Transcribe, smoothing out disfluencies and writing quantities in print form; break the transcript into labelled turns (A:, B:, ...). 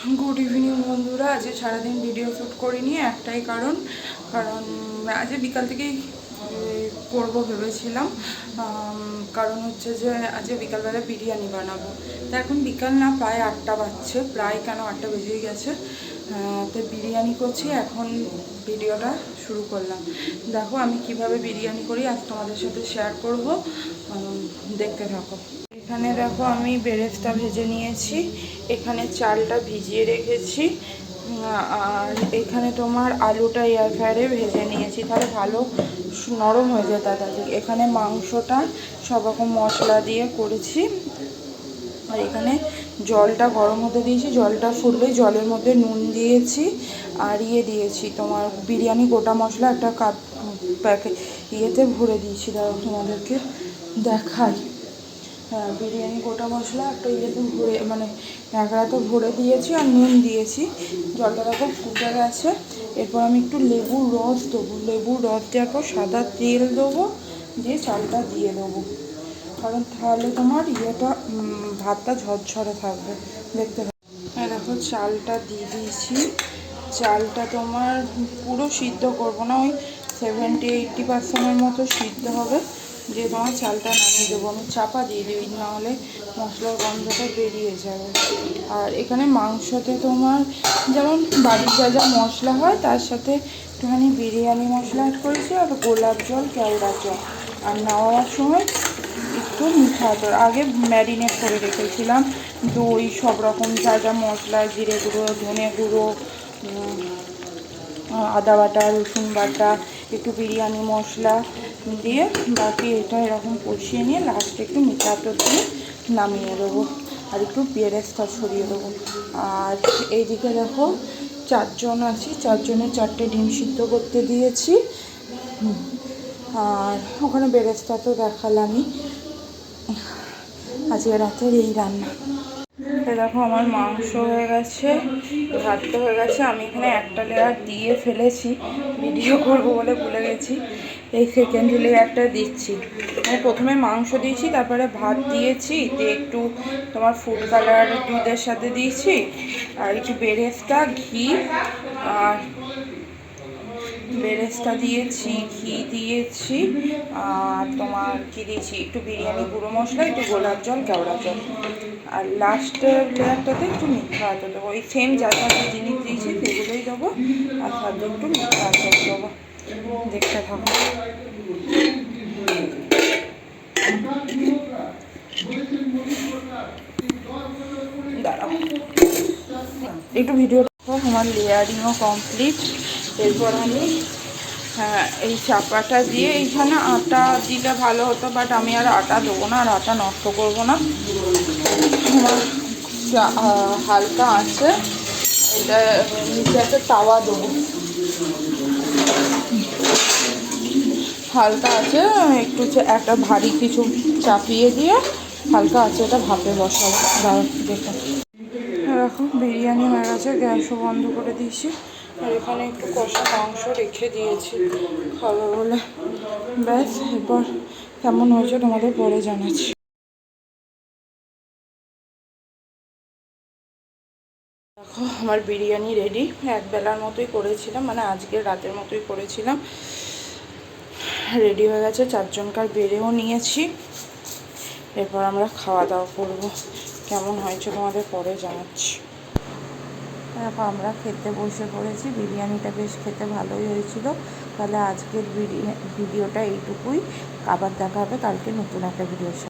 A: Good evening बंधुरा आज सारादिन video shoot करिनी एकटाई कारण आज बिकाल থেকেই করব ভেবেছিলাম কারণ হচ্ছে যে আজ বিকালবেলা বিরিয়ানি বানাবো। তো এখন বিকাল না প্রায় 8টা বাজছে, প্রায় কেন 8টা বেজেই গেছে। তো বিরিয়ানি করছি, এখন ভিডিওটা শুরু করলাম। দেখো আমি কিভাবে বিরিয়ানি করি আজ তোমাদের সাথে শেয়ার করব, দেখতে থাকো। এখানে দেখো আমি বেরেস্তা ভেজে নিয়েছি, এখানে চালটা ভিজিয়ে রেখেছি, আর এখানে তোমার আলুটা এয়ার ফ্রায়ারে ভেজে নিয়েছি, তাহলে ভালো নরম হয়ে যায় তাড়াতাড়ি। এখানে মাংসটা সব রকম মশলা দিয়ে করেছি, আর এখানে জলটা গরম হতে দিয়েছি, জলটা ফুটলে জলের মধ্যে নুন দিয়েছি আর দিয়েছি তোমার বিরিয়ানি গোটা মশলা একটা কাপ প্যাকেট ইয়েতে ভরে দিয়েছি। দাঁড়াও তোমাদেরকে দেখাই। হ্যাঁ, বিরিয়ানি গোটা মশলা একটা ইয়েতে ভরে মানে ন্যাকড়াতে ভরে দিয়েছি আর নুন দিয়েছি। জলটা দেখো ফুটে গেছে। এরপর আমি একটু লেবুর রস দেবো, লেবুর রস দেওয়ার পর সাদা তেল দেবো, দিয়ে চালটা দিয়ে দেবো, কারণ তাহলে তোমার ভাতটা ঝরঝরে থাকবে। দেখতে হ্যাঁ দেখো চালটা দিয়ে দিয়েছি। চালটা তোমার পুরো সিদ্ধ করবো না, ওই 70-80% মতো সিদ্ধ হবে, দিয়ে তোমার চালটা নামিয়ে দেবো। আমি চাপা দিয়ে দিই, নাহলে মশলার গন্ধটা বেরিয়ে যাবে। আর এখানে মাংসতে তোমার যেমন বাড়ির যা যা মশলা হয় তার সাথে একটুখানি বিরিয়ানি মশলা অ্যাড করেছি, আর গোলাপ জল, কেওড়া জল, আর নেওয়ার সময় একটু মিঠা আতর আগে ম্যারিনেট করে রেখেছিলাম, দই, সব রকম যা যা মশলা, জিরে গুঁড়ো, ধনে গুঁড়ো, আদা বাটা, রসুন বাটা, একটু বিরিয়ানি মশলা দিয়ে বাকি এটা এরকম কষিয়ে নিয়ে লাস্টে একটু মিঠা আতর দিয়ে নামিয়ে দেবো, আর একটু বেরেস্তা ছড়িয়ে দেবো। আর এইদিকে দেখো 4 জন আছি, 4 জনের 4টে ডিম সিদ্ধ করতে দিয়েছি, আর ওখানে বেরেস্তা তো দেখালামই। আজকে রাতের এই রান্না। দেখো আমার মাংস হয়ে গেছে, ভাতটা হয়ে গেছে। আমি এখানে একটা লেয়ার দিয়ে ফেলেছি, ভিডিও করবো বলে ভুলে গেছি। এই সেকেন্ড লেয়ারটা দিচ্ছি। আমি প্রথমে মাংস দিয়েছি, তারপরে ভাত দিয়েছি, দিয়ে একটু তোমার ফুড কালার দুধের সাথে দিয়েছি, আর একটু বেরেস্তা, ঘি, আর বেরেস্তা দিয়েছি, ঘি দিয়েছি, আর তোমার কি দিয়েছি একটু বিরিয়ানি গুঁড়ো মশলা, একটু গোলাপ জল, কেওড়া জল, আর লাস্টের লেয়ারটাতে একটু মিঠা আতর দেবো। এই সেম যা যা জিনিস দিয়েছি সেগুলোই দেবো, আর সাথে একটু মিঠা আতর দেবো। দেখতে থাকো। দাঁড়াও একটু ভিডিও দেখো। আমার লেয়ারিংও কমপ্লিট। এরপর আমি এই চাপাটা দিয়ে, এইখানে আটা দিলে ভালো হতো, বাট আমি আর আটা দেবো না, আর আটা নষ্ট করবো না। আমার হালকা আছে, এটা নিচে একটা তাওয়া দেবো, হালকা আছে একটু একটা ভারী কিছু চাপিয়ে দিয়ে হালকা আছে এটা ভাপে বসাবো। দেখো এখন বিরিয়ানি হয়ে গেছে, গ্যাসও বন্ধ করে দিয়েছি, আর এখানে একটু কষা মাংস রেখে দিয়েছি খাবো বলে। ব্যাস, এরপর কেমন হয়েছে তোমাদের পরে জানাচ্ছি। দেখো আমার বিরিয়ানি রেডি। এক বেলার মতোই করেছিলাম, মানে আজকের রাতের মতোই করেছিলাম, রেডি হয়ে গেছে। 4 জনকার বেড়েও নিয়েছি। এরপর আমরা খাওয়া দাওয়া করবো। কেমন হয়েছে তোমাদের পরে জানাচ্ছি। দেখো আমরা খেতে বসে পড়েছি, বিরিয়ানিটা বেশ খেতে ভালোই হয়েছিল। তাহলে আজকের ভিডিওটা এইটুকুই, আবার দেখা হবে কালকে নতুন একটা ভিডিওর সাথে।